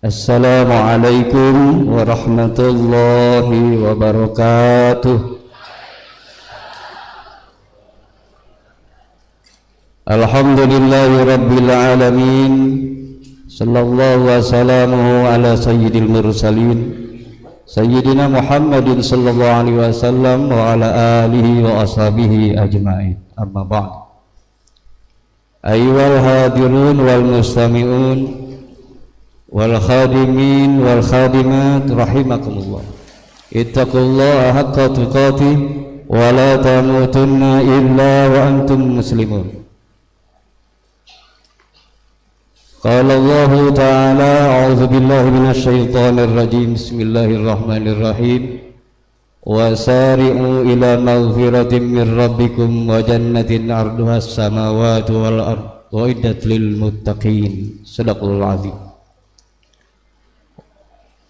Assalamualaikum warahmatullahi wabarakatuh. Alhamdulillahi rabbil alamin. Sallallahu wa sallamu ala sayyidil mursalin Sayyidina Muhammadin sallallahu alaihi wasallam wa ala alihi wa ashabihi ajma'in. Amma ba'd. Ayyuhal hadirun wal mustami'un wal khadimin wal khadimat rahimakumullah. Ittaqullaha haqqa tuqatih wa la tamutunna illa wa antum muslimun. Qala Allah ta'ala a'udzu billahi minasy syaithanir rajim. Bismillahirrahmanirrahim. Wasari'u ila maghfiratin min rabbikum wa jannatin 'arduha as-samawati wal ardh wa iddat lil muttaqin. Shadaqallahul 'azim.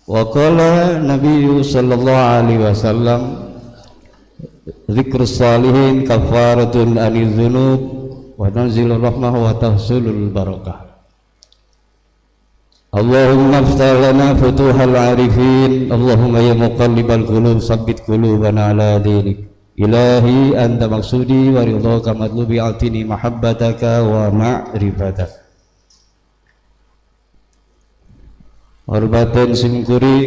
Wa qala Nabi sallallahu alaihi wasallam, dzikrus salihin kafaratun anil dzunub wa tanzilur rahmah wa tahsulul barakah. Allahumma iftah lana futuhal arifin. Allahumma ya muqallibal qulub tsabbit qulubana ala dinik. Ilahi anta maksudi wa ridhaka matlubi atini mahabbataka wa ma'rifataka. Hormatan simkuring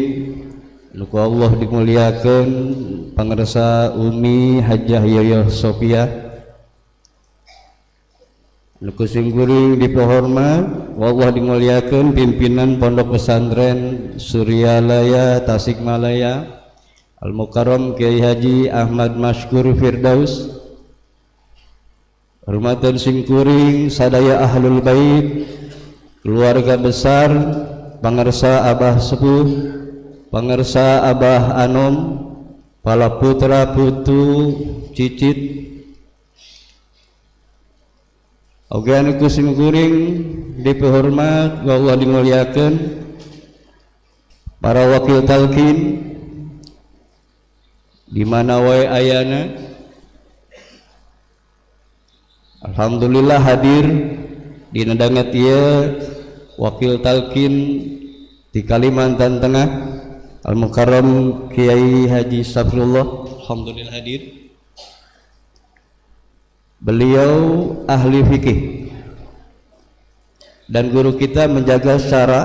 luku Allah dimuliakan pangersa Umi Hajjah Yoyo Sofia, luku simkuring dihormat Allah dimuliakan pimpinan Pondok Pesantren Suryalaya Tasikmalaya Al-Mukarram Kiai Haji Ahmad Mashkur Firdaus. Hormatan simkuring sadaya ahlul bait, keluarga besar pangersa Abah Sepuh, pangersa Abah Anom, pala putra putu cicit, ogean kusim kuring dipehormat Allah dimuliakan para wakil talqin di mana wae ayana. Alhamdulillah hadir di nedanget ieu wakil talqin di Kalimantan Tengah Al-Mukarram Kiai Haji Safrullah. Alhamdulillah hadir. Beliau ahli fikih dan guru kita menjaga syara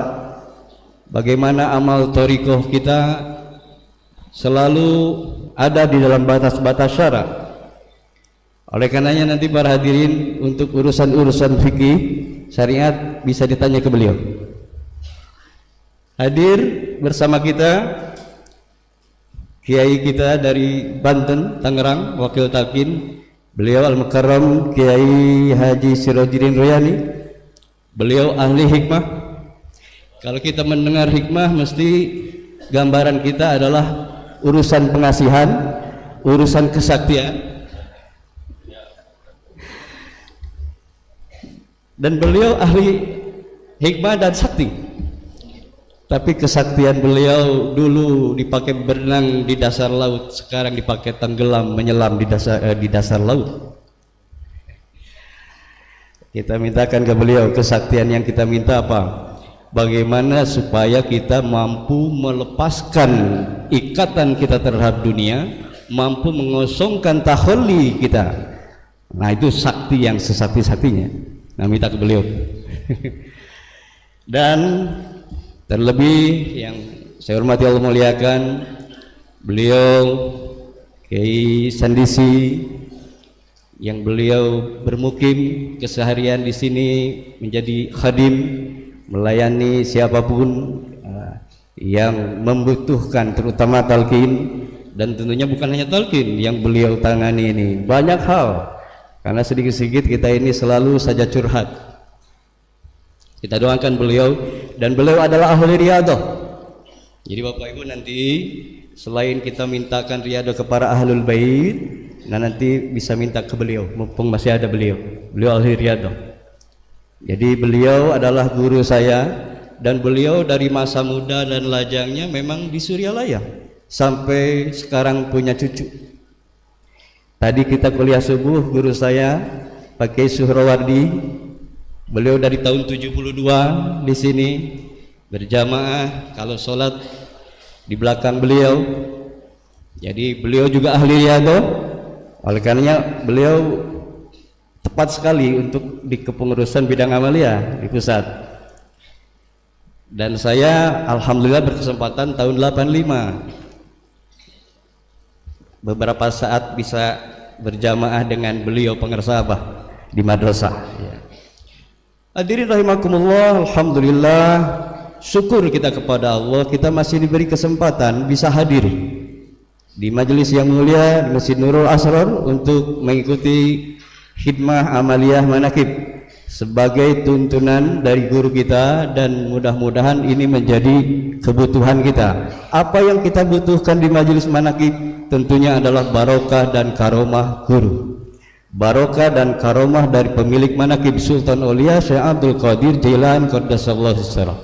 bagaimana amal thariqah kita selalu ada di dalam batas-batas syara. Oleh karenanya nanti para hadirin untuk urusan-urusan fikih syariat bisa ditanya ke beliau. Hadir bersama kita kiai kita dari Banten, Tangerang, wakil talqin, beliau Al-Mukarram Kiai Haji Sirajuddin Royani. Beliau ahli hikmah. Kalau kita mendengar hikmah mesti gambaran kita adalah urusan pengasihan, urusan kesaktian. Dan beliau ahli hikmah dan sakti. Tapi kesaktian beliau dulu dipakai berenang di dasar laut, sekarang dipakai tenggelam menyelam di dasar laut. Kita mintakan ke beliau kesaktian yang kita minta apa? Bagaimana supaya kita mampu melepaskan ikatan kita terhadap dunia, mampu mengosongkan tahalli kita. Nah itu sakti yang sesakti-saktinya. Nah minta ke beliau. Dan terlebih yang saya hormati Allah muliakan beliau Kiai Sandisi yang beliau bermukim keseharian di sini menjadi khadim melayani siapapun yang membutuhkan terutama talqin, dan tentunya bukan hanya talqin yang beliau tangani ini, banyak hal karena sedikit-sedikit kita ini selalu saja curhat. Kita doakan beliau, dan beliau adalah ahli riyadhah. Jadi Bapak Ibu nanti selain kita mintakan riyadhah kepada ahlul bait, nah nanti bisa minta ke beliau mumpung masih ada beliau. Beliau ahli riyadhah. Jadi beliau adalah guru saya, dan beliau dari masa muda dan lajangnya memang di Suryalaya sampai sekarang punya cucu. Tadi kita kuliah subuh, guru saya Pak Kiai Suhrawardi, beliau dari tahun 72 di sini, berjamaah kalau sholat di belakang beliau. Jadi beliau juga ahli riyadhah, oleh karenanya beliau tepat sekali untuk di kepengurusan bidang amalia di pusat. Dan saya alhamdulillah berkesempatan tahun 85 beberapa saat bisa berjamaah dengan beliau pengersabah di madrasah ya. Hadirin rahimakumullah, alhamdulillah, syukur kita kepada Allah, kita masih diberi kesempatan bisa hadir di majelis yang mulia di Masjid Nurul Asrar untuk mengikuti khidmah amaliyah manakib sebagai tuntunan dari guru kita, dan mudah-mudahan ini menjadi kebutuhan kita. Apa yang kita butuhkan di majelis manakib tentunya adalah barokah dan karomah guru, barokah dan karomah dari pemilik manakib Sultan Aulia Syekh Abdul Qadir Jailan Qaddasallahu sirrah.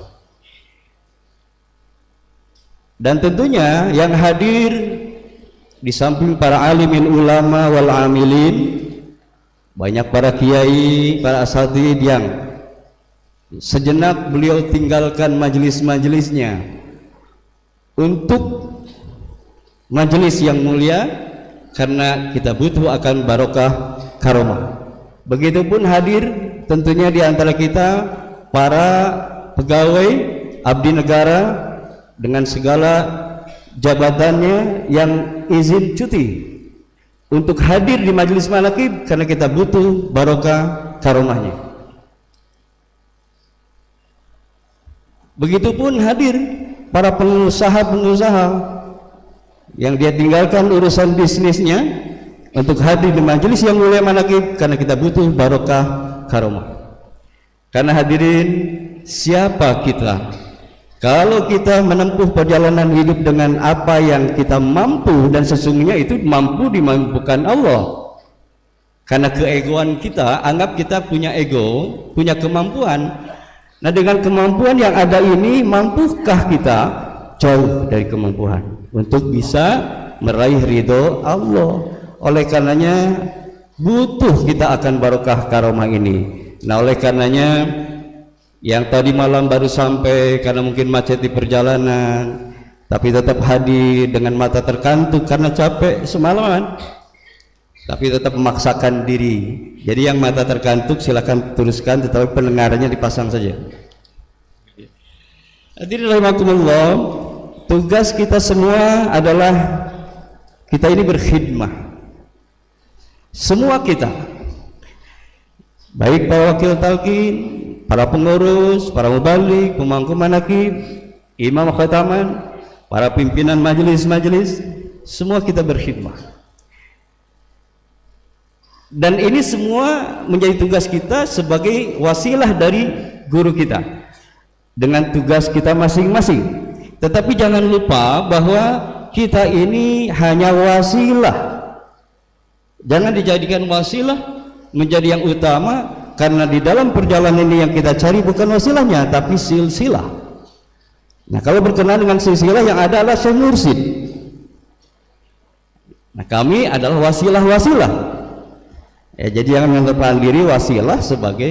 Dan tentunya yang hadir di samping para alimin ulama wal amilin, banyak para kiai, para asatidz yang sejenak beliau tinggalkan majelis-majelisnya untuk majelis yang mulia karena kita butuh akan barokah karomah. Begitupun hadir tentunya di antara kita para pegawai abdi negara dengan segala jabatannya yang izin cuti untuk hadir di majelis manakib karena kita butuh barokah karomahnya. Begitupun hadir para pengusaha-pengusaha yang dia tinggalkan urusan bisnisnya untuk hadir di majelis yang mulia manakib karena kita butuh barokah karomah. Karena hadirin, siapa kita kalau kita menempuh perjalanan hidup dengan apa yang kita mampu, dan sesungguhnya itu mampu dimampukan Allah. Karena keegoan kita, anggap kita punya ego, punya kemampuan. Nah, dengan kemampuan yang ada ini, mampukah kita jauh dari kemampuan untuk bisa meraih ridho Allah? Oleh karenanya butuh kita akan barokah karomah ini. Nah, oleh karenanya yang tadi malam baru sampai karena mungkin macet di perjalanan, tapi tetap hadir dengan mata terkantuk karena capek semalaman, tapi tetap memaksakan diri. Jadi yang mata terkantuk silakan teruskan, tetapi pendengarannya dipasang saja. Hadirin rahimakumullah, tugas kita semua adalah kita ini berkhidmah. Semua kita, baik para wakil talqin, para pengurus, para mubalik, pemangku manakib, imam khataman, para pimpinan majelis-majelis, semua kita berkhidmah. Dan ini semua menjadi tugas kita sebagai wasilah dari guru kita dengan tugas kita masing-masing. Tetapi jangan lupa bahwa kita ini hanya wasilah. Jangan dijadikan wasilah menjadi yang utama, karena di dalam perjalanan ini yang kita cari bukan wasilahnya tapi silsilah. Nah, kalau berkenaan dengan silsilah yang ada adalah Syekh Mursyid. Nah, kami adalah wasilah-wasilah ya, jadi jangan menempatkan diri wasilah sebagai,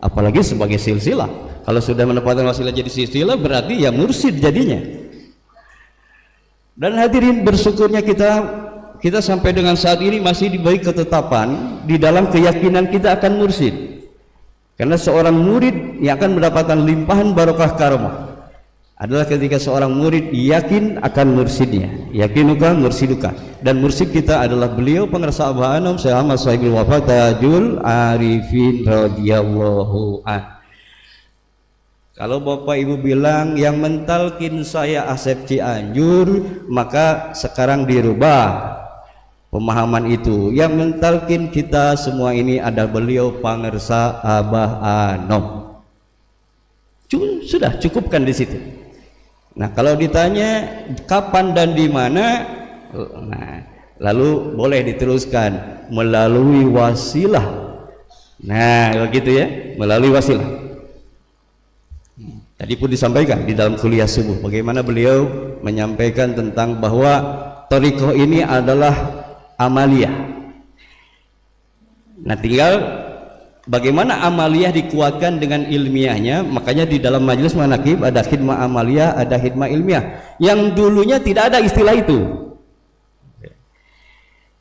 apalagi sebagai silsilah. Kalau sudah menempatkan wasilah jadi silsilah berarti ya mursyid jadinya. Dan hadirin, bersyukurnya kita sampai dengan saat ini masih diberi ketetapan di dalam keyakinan kita akan mursyid. Karena seorang murid yang akan mendapatkan limpahan barokah karomah adalah ketika seorang murid yakin akan mursyidnya, yakinuka mursiduka. Dan mursyid kita adalah beliau pengersa Abah Anom Syekh Ahmad Sahibul Wafat Tajul Arifin radhiyallahu an. Kalau bapak ibu bilang yang mentalkin saya Asep Cianjur, maka sekarang dirubah pemahaman itu. Yang mentalkin kita semua ini ada beliau pangersa Abah Anom. Sudah cukupkan di situ. Nah, kalau ditanya kapan dan di mana, nah, lalu boleh diteruskan melalui wasilah. Nah, begitu ya, melalui wasilah. Tadi pun disampaikan di dalam kuliah subuh bagaimana beliau menyampaikan tentang bahwa thariqah ini adalah amaliyah. Nah, tinggal bagaimana amaliyah dikuatkan dengan ilmiahnya. Makanya di dalam majelis manaqib ada khidmah amaliyah, ada khidmah ilmiah, yang dulunya tidak ada istilah itu.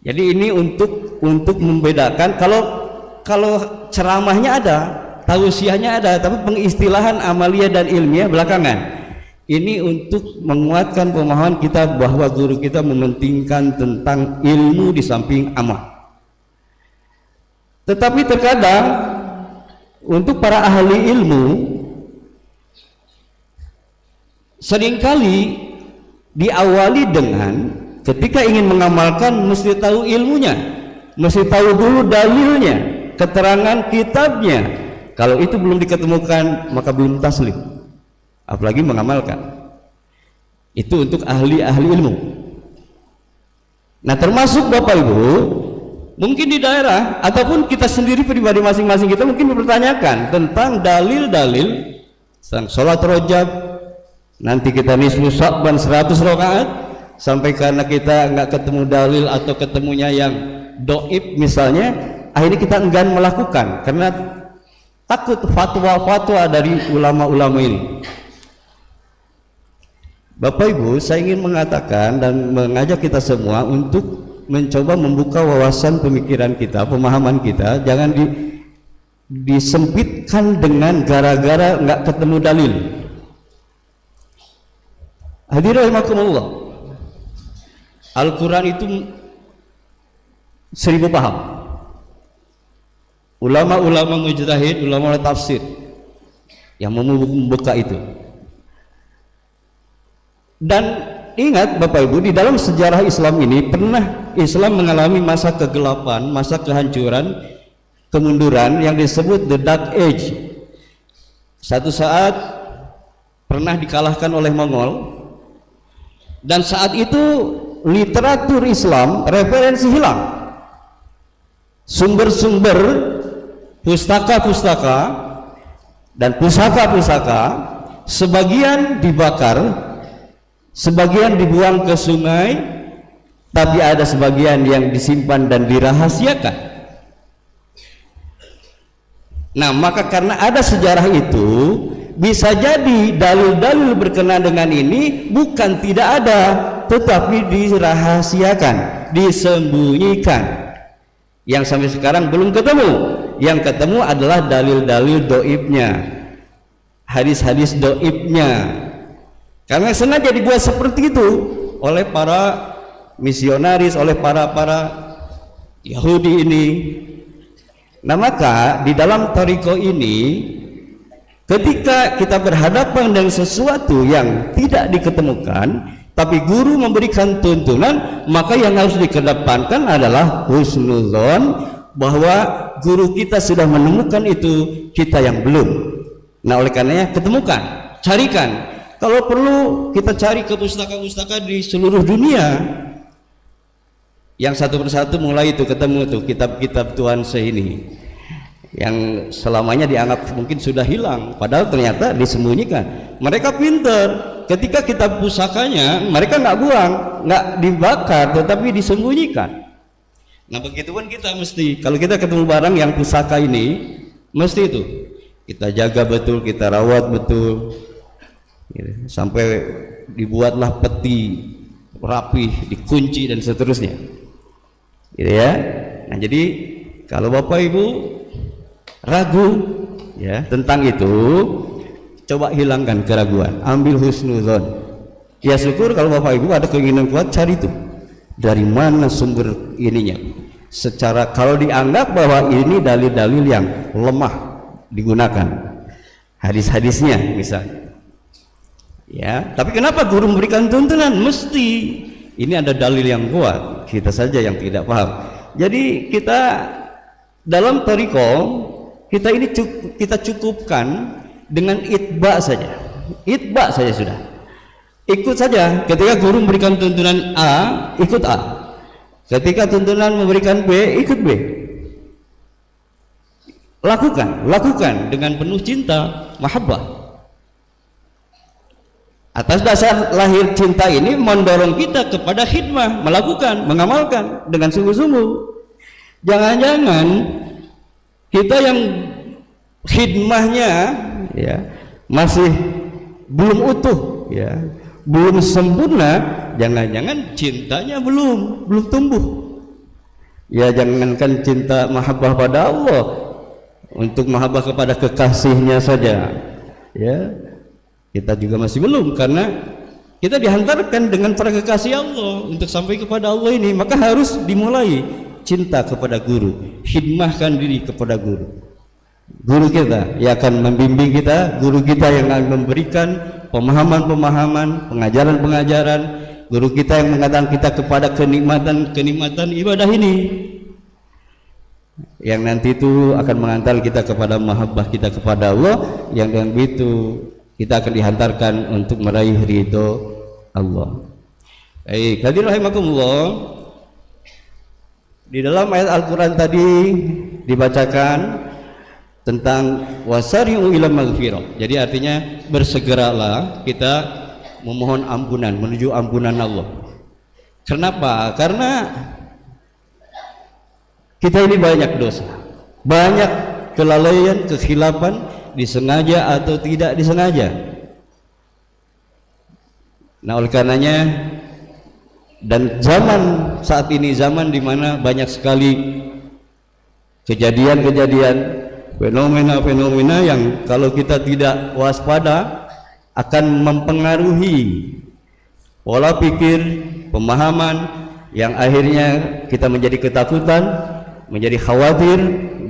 Jadi ini untuk membedakan. Kalau ceramahnya ada, tausiahnya ada, tapi pengistilahan amaliyah dan ilmiah belakangan. Ini untuk menguatkan pemahaman kita bahwa guru kita mementingkan tentang ilmu di samping amal. Tetapi terkadang untuk para ahli ilmu seringkali diawali dengan ketika ingin mengamalkan mesti tahu ilmunya, mesti tahu dulu dalilnya, keterangan kitabnya. Kalau itu belum diketemukan maka belum taslim, apalagi mengamalkan. Itu untuk ahli-ahli ilmu. Nah, termasuk Bapak Ibu, mungkin di daerah ataupun kita sendiri pribadi masing-masing kita mungkin mempertanyakan tentang dalil-dalil tentang sholat rojab. Nanti kita nisfu Sya'ban 100 rakaat, sampai karena kita nggak ketemu dalil atau ketemunya yang doib misalnya, akhirnya kita enggan melakukan karena takut fatwa-fatwa dari ulama-ulama ini. Bapak Ibu, saya ingin mengatakan dan mengajak kita semua untuk mencoba membuka wawasan pemikiran kita, pemahaman kita. Jangan disempitkan dengan gara-gara nggak ketemu dalil. Hadirin rahimakumullah, Al-Quran itu 1000 paham. Ulama-ulama mujtahid, ulama tafsir yang membuka itu. Dan ingat Bapak Ibu, di dalam sejarah Islam ini pernah Islam mengalami masa kegelapan, masa kehancuran, kemunduran yang disebut the Dark Age. Satu saat pernah dikalahkan oleh Mongol, dan saat itu literatur Islam referensi hilang. Sumber-sumber, pustaka-pustaka dan pusaka-pusaka sebagian dibakar, sebagian dibuang ke sungai, tapi ada sebagian yang disimpan dan dirahasiakan. Nah, maka karena ada sejarah itu, bisa jadi dalil-dalil berkenaan dengan ini bukan tidak ada, tetapi dirahasiakan, disembunyikan. Yang sampai sekarang belum ketemu. Yang ketemu adalah dalil-dalil doibnya, hadis-hadis doibnya. Karena sengaja dibuat seperti itu oleh para misionaris, oleh para Yahudi ini. Nah, maka di dalam thariqah ini, ketika kita berhadapan dengan sesuatu yang tidak diketemukan, tapi guru memberikan tuntunan, maka yang harus dikedepankan adalah husnudzon, bahwa guru kita sudah menemukan itu, kita yang belum. Nah, oleh karenanya ketemukan, carikan. Kalau perlu kita cari ke pustaka-pustaka di seluruh dunia, yang satu persatu mulai itu ketemu tuh kitab-kitab Tuhan ini yang selamanya dianggap mungkin sudah hilang, padahal ternyata disembunyikan. Mereka pinter, ketika kitab pusakanya mereka nggak buang, nggak dibakar, tetapi disembunyikan. Nah, begitupun kita mesti, kalau kita ketemu barang yang pusaka ini, mesti itu kita jaga betul, kita rawat betul, sampai dibuatlah peti rapih, dikunci dan seterusnya, gitu ya. Nah, jadi kalau Bapak Ibu ragu ya tentang itu, coba hilangkan keraguan, ambil husnudzon. Ya syukur kalau Bapak Ibu ada keinginan kuat, cari itu dari mana sumber ininya. Secara kalau dianggap bahwa ini dalil-dalil yang lemah digunakan, hadis-hadisnya misalnya. Ya, tapi kenapa guru memberikan tuntunan? Mesti ini ada dalil yang kuat, kita saja yang tidak paham. Jadi kita dalam thariqah kita ini kita cukupkan dengan itba saja. Itba saja sudah. Ikut saja. Ketika guru memberikan tuntunan A, ikut A. Ketika tuntunan memberikan B, ikut B. Lakukan dengan penuh cinta, mahabbah. Atas dasar lahir cinta ini mendorong kita kepada khidmah, melakukan, mengamalkan dengan sungguh-sungguh. Jangan-jangan Kita yang khidmahnya ya masih belum utuh ya, belum sempurna, jangan-jangan cintanya belum tumbuh. Ya jangankan cinta mahabbah pada Allah, untuk mahabbah kepada kekasihnya saja ya kita juga masih belum, karena kita dihantarkan dengan para kekasih Allah untuk sampai kepada Allah ini. Maka harus dimulai cinta kepada guru, khidmahkan diri kepada guru kita yang akan membimbing kita, guru kita yang akan memberikan pemahaman-pemahaman, pengajaran-pengajaran, guru kita yang mengatakan kita kepada kenikmatan ibadah ini, yang nanti itu akan mengantar kita kepada mahabbah kita kepada Allah, yang dengan begitu kita akan dihantarkan untuk meraih ridho Allah. Baik, hadirin rahimakumullah, di dalam ayat Al-Quran tadi dibacakan tentang wasari'u ila maghfirah. Jadi artinya bersegeralah kita memohon ampunan, menuju ampunan Allah. Kenapa? Karena kita ini banyak dosa, banyak kelalaian, kekhilapan, disengaja atau tidak disengaja. Nah oleh karenanya, dan zaman saat ini zaman dimana banyak sekali kejadian-kejadian, fenomena-fenomena yang kalau kita tidak waspada akan mempengaruhi pola pikir, pemahaman, yang akhirnya kita menjadi ketakutan, menjadi khawatir,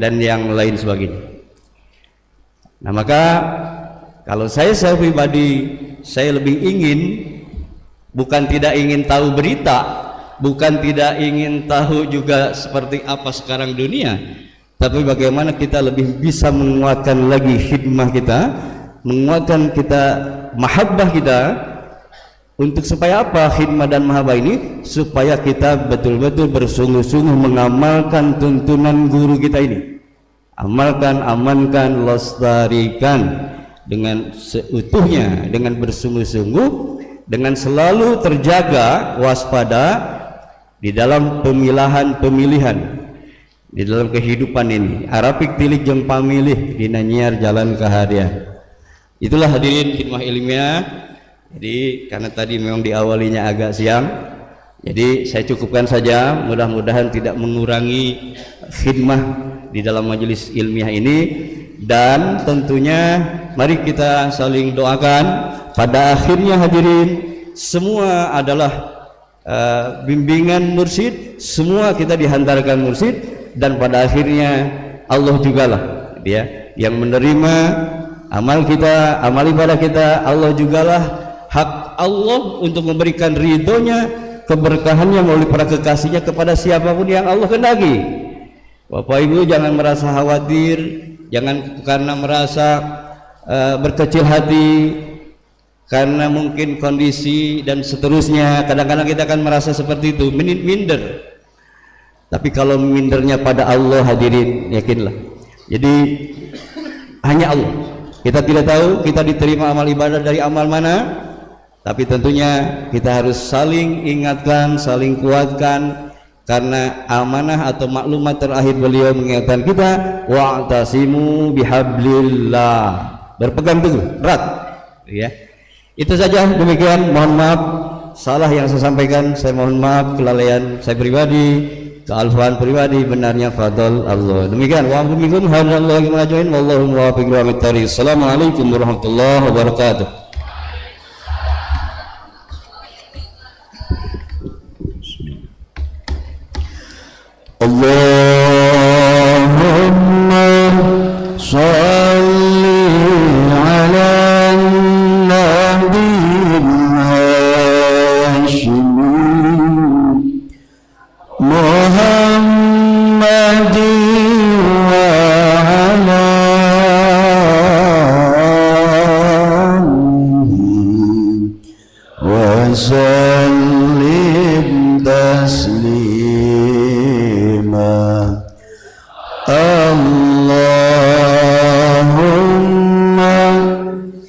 dan yang lain sebagainya. Nah maka kalau saya pribadi, saya lebih ingin, bukan tidak ingin tahu berita, bukan tidak ingin tahu juga seperti apa sekarang dunia, tapi bagaimana kita lebih bisa menguatkan lagi khidmah kita, menguatkan kita mahabbah kita, untuk supaya apa khidmah dan mahabbah ini? Supaya kita betul-betul bersungguh-sungguh mengamalkan tuntunan guru kita ini. Amalkan, amankan, lestarikan dengan seutuhnya, dengan bersungguh-sungguh, dengan selalu terjaga waspada di dalam pemilihan, di dalam kehidupan ini. Arapik tilik jeung pamilih dina nyiar jalan kahadian. Itulah hadirin khidmah ilmiah. Jadi karena tadi memang diawalinya agak siang, jadi saya cukupkan saja, mudah-mudahan tidak mengurangi khidmah di dalam majelis ilmiah ini. Dan tentunya mari kita saling doakan, pada akhirnya hadirin semua adalah bimbingan mursyid, semua kita dihantarkan mursyid, dan pada akhirnya Allah jugalah dia yang menerima amal kita, amal ibadah kita. Allah jugalah hak Allah untuk memberikan ridhonya, keberkahannya melalui para kekasihnya kepada siapapun yang Allah kehendaki. Bapak Ibu jangan merasa khawatir, jangan karena merasa berkecil hati karena mungkin kondisi dan seterusnya. Kadang-kadang kita akan merasa seperti itu, minder. Tapi kalau mindernya pada Allah hadirin, yakinlah. Jadi hanya Allah. Kita tidak tahu kita diterima amal ibadah dari amal mana, tapi tentunya kita harus saling ingatkan, saling kuatkan, karena amanah atau maklumat terakhir beliau mengingatkan kita, wa'tasimu bihablillah, berpegang teguh erat ya. Itu saja, demikian. Mohon maaf salah yang saya sampaikan, saya mohon maaf kelalaian saya pribadi, kealfaan pribadi, benarnya fadl Allah. Demikian, wa bikum hadallahi wa ajmain, wallahu muwaffiq ila aqwamit. Assalamualaikum warahmatullahi wabarakatuh. Allahumma shalli ala nabiyil hashimi Muhammadin wa ala alihi wa sallim taslima. Allahumma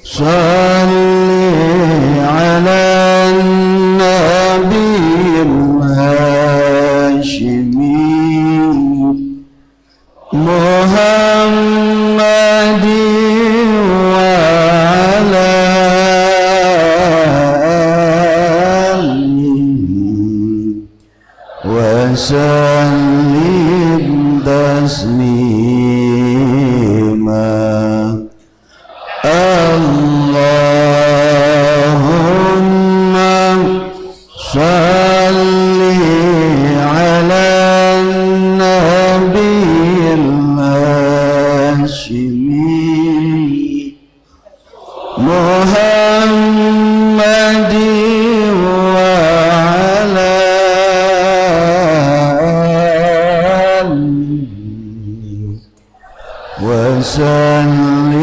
salli ala nabiyil hashimi Muhammad وسلم تسليما اللهم صل على النبي الهاشمي محمد وعلى وسلم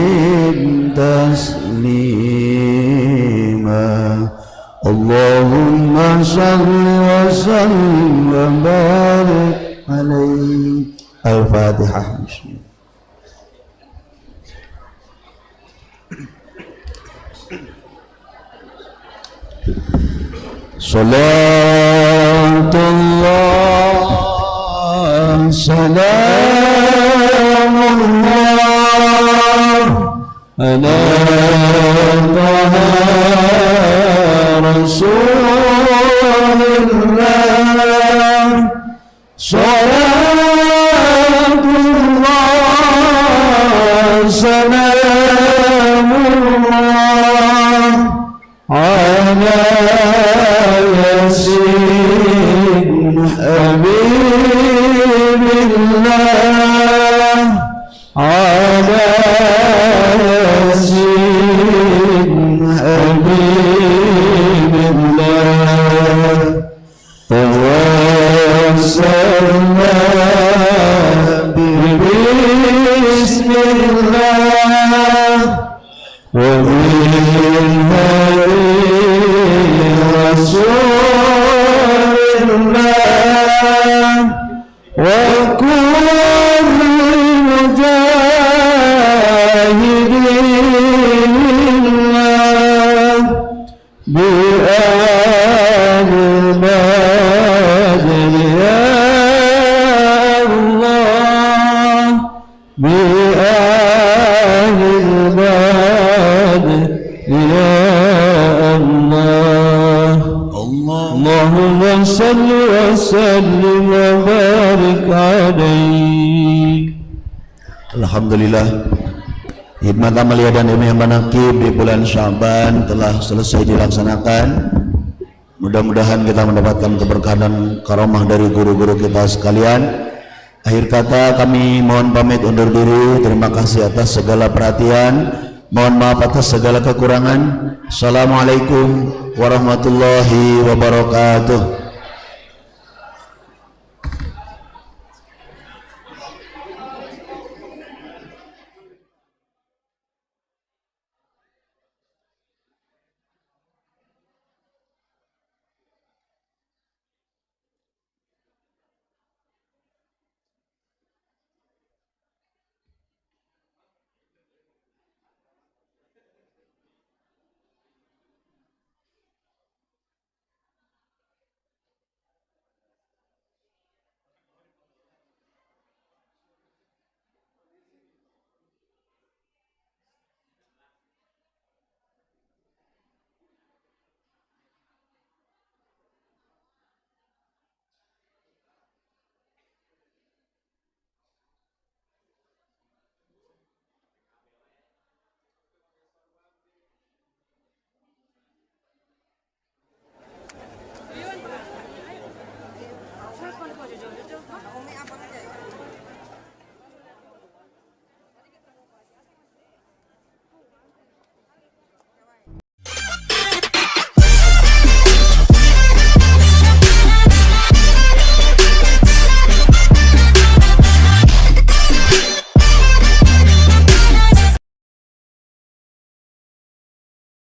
تسليما اللهم صل وسلم وبارك عليه. الفاتحة. Salatullah salamullah ala taha rasulillah salatullah salamullah ala yasin habibillah ala yasin habibillah tawassalna bismillah wa Rasulullah wa kulli mujahidillah bi ahli badr ya Allah bi ahli badr ya Allah. Allahumma salli wa sallim wa barik alaih. Alhamdulillah, hikmat amalia dan ilmiah manaqib di bulan Sya'ban telah selesai dilaksanakan. Mudah-mudahan kita mendapatkan keberkahan dan karamah dari guru-guru kita sekalian. Akhir kata kami mohon pamit undur diri. Terima kasih atas segala perhatian. Mohon maaf atas segala kekurangan. Assalamualaikum warahmatullahi wabarakatuh.